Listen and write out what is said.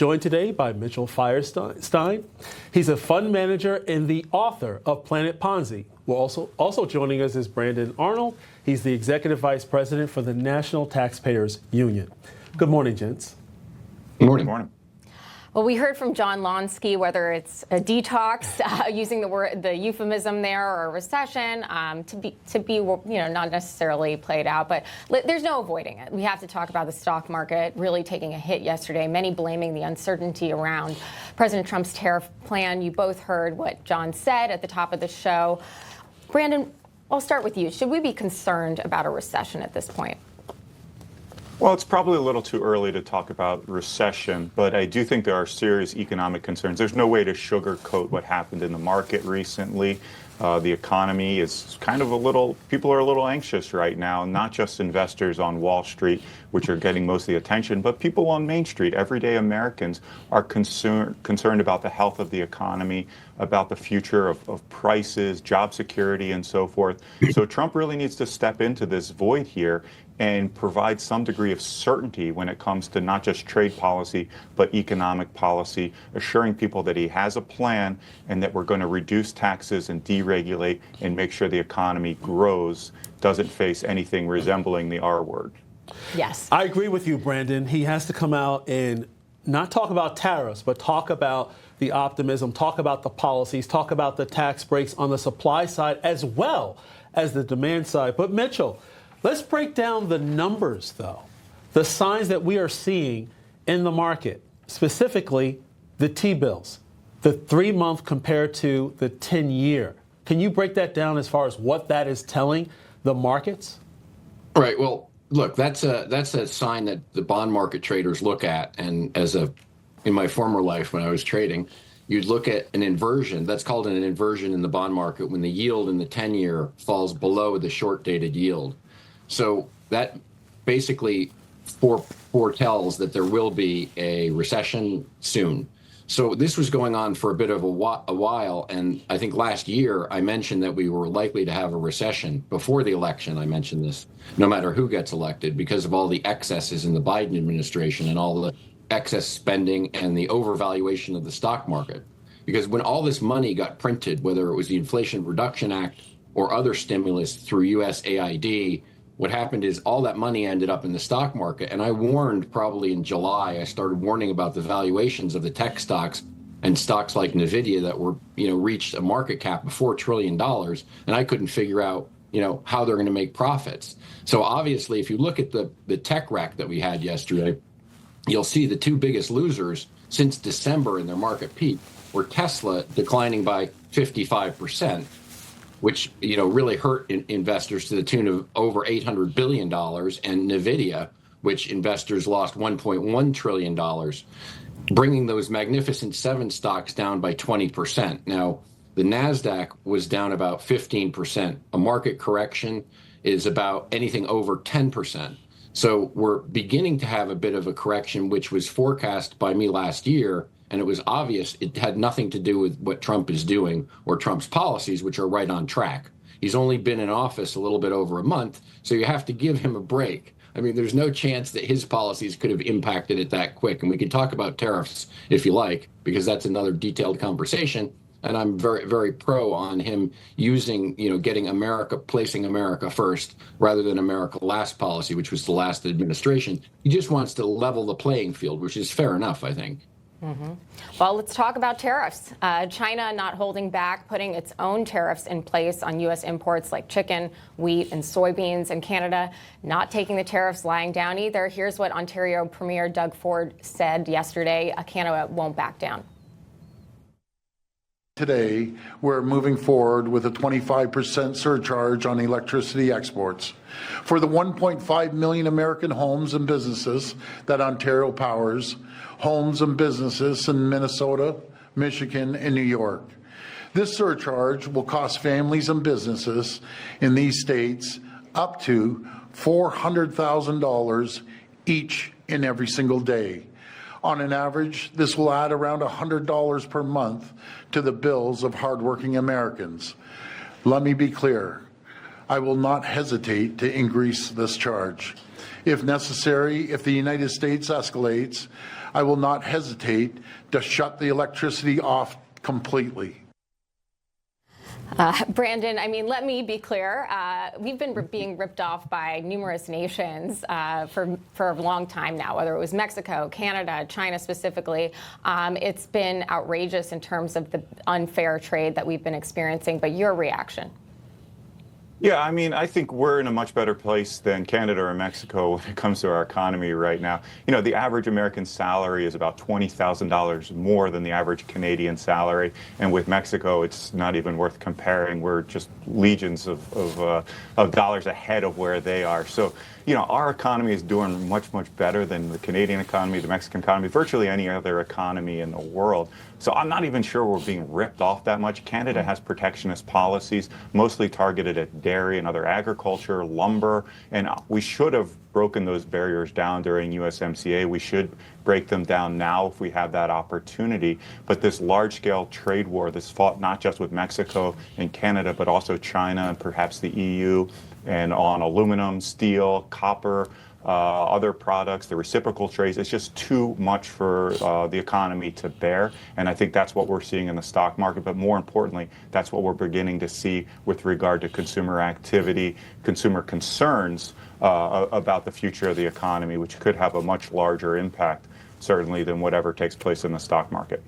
Joined today by Mitchell Firestein. He's a fund manager and the author of Planet Ponzi. Also joining us is Brandon Arnold. He's the executive vice president for the National Taxpayers Union. Good morning, gents. Good morning. Good morning. Well, we heard from John Lonsky, whether it's a detox, using the euphemism there, or a recession, to be not necessarily played out, but there's no avoiding it. We have to talk about the stock market really taking a hit yesterday. Many blaming the uncertainty around President Trump's tariff plan. You both heard what John said at the top of the show. Brandon, I'll start with you. Should we be concerned about a recession at this point? Well, it's probably a little too early to talk about recession, but I do think there are serious economic concerns. There's no way to sugarcoat what happened in the market recently. The economy is kind of people are a little anxious right now, not just investors on Wall Street, which are getting most of the attention, but people on Main Street, everyday Americans, are concerned about the health of the economy, about the future of prices, job security, and so forth. So Trump really needs to step into this void here and provide some degree of certainty when it comes to not just trade policy, but economic policy, assuring people that he has a plan and that we're going to reduce taxes and deregulate and make sure the economy grows, doesn't face anything resembling the R word. Yes. I agree with you, Brandon. He has to come out and not talk about tariffs, but talk about the optimism, talk about the policies, talk about the tax breaks on the supply side as well as the demand side. But Mitchell, let's break down the numbers, though, the signs that we are seeing in the market, specifically the T-bills, the 3-month compared to the 10-year. Can you break that down as far as what that is telling the markets? Right. Well, look, that's a sign that the bond market traders look at. And in my former life when I was trading, you'd look at an inversion. That's called an inversion in the bond market when the yield in the 10-year falls below the short-dated yield. So that basically foretells that there will be a recession soon. So this was going on for a bit of a while, and I think last year I mentioned that we were likely to have a recession. Before the election, I mentioned this, no matter who gets elected, because of all the excesses in the Biden administration and all the excess spending and the overvaluation of the stock market. Because when all this money got printed, whether it was the Inflation Reduction Act or other stimulus through USAID, what happened is all that money ended up in the stock market. And I warned probably in July, I started warning about the valuations of the tech stocks and stocks like NVIDIA that were, reached a market cap of $4 trillion. And I couldn't figure out, how they're going to make profits. So obviously, if you look at the tech wreck that we had yesterday, you'll see the two biggest losers since December in their market peak were Tesla declining by 55%. Which really hurt investors to the tune of over $800 billion, and NVIDIA, which investors lost $1.1 trillion, bringing those Magnificent Seven stocks down by 20%. Now, the NASDAQ was down about 15%. A market correction is about anything over 10%. So we're beginning to have a bit of a correction, which was forecast by me last year. And it was obvious it had nothing to do with what Trump is doing or Trump's policies, which are right on track. He's only been in office a little bit over a month, so you have to give him a break. I mean, there's no chance that his policies could have impacted it that quick. And we can talk about tariffs if you like, because that's another detailed conversation. And I'm very, very pro on him using, getting placing America first rather than America last policy, which was the last administration. He just wants to level the playing field, which is fair enough, I think. Mm-hmm. Well, let's talk about tariffs. China not holding back, putting its own tariffs in place on U.S. imports like chicken, wheat, and soybeans, and Canada not taking the tariffs lying down either. Here's what Ontario Premier Doug Ford said yesterday. Canada won't back down. Today, we're moving forward with a 25% surcharge on electricity exports. For the 1.5 million American homes and businesses that Ontario powers, homes and businesses in Minnesota, Michigan, and New York. This surcharge will cost families and businesses in these states up to $400,000 each and every single day. On an average, this will add around $100 per month to the bills of hardworking Americans. Let me be clear. I will not hesitate to increase this charge. If necessary, if the United States escalates, I will not hesitate to shut the electricity off completely. Brandon, I mean, let me be clear. We've been being ripped off by numerous nations for a long time now, whether it was Mexico, Canada, China specifically. It's been outrageous in terms of the unfair trade that we've been experiencing. But your reaction? Yeah, I mean, I think we're in a much better place than Canada or Mexico when it comes to our economy right now. You know, the average American salary is about $20,000 more than the average Canadian salary. And with Mexico, it's not even worth comparing. We're just legions of dollars ahead of where they are. So, you know, our economy is doing much, much better than the Canadian economy, the Mexican economy, virtually any other economy in the world. So I'm not even sure we're being ripped off that much. Canada has protectionist policies, mostly targeted at dairy and other agriculture, lumber, and we should have broken those barriers down during USMCA. We should break them down now if we have that opportunity. But this large-scale trade war that's fought not just with Mexico and Canada, but also China and perhaps the EU, and on aluminum, steel, copper, other products, the reciprocal trades, it's just too much for the economy to bear. And I think that's what we're seeing in the stock market. But more importantly, that's what we're beginning to see with regard to consumer activity, consumer concerns about the future of the economy, which could have a much larger impact, certainly, than whatever takes place in the stock market.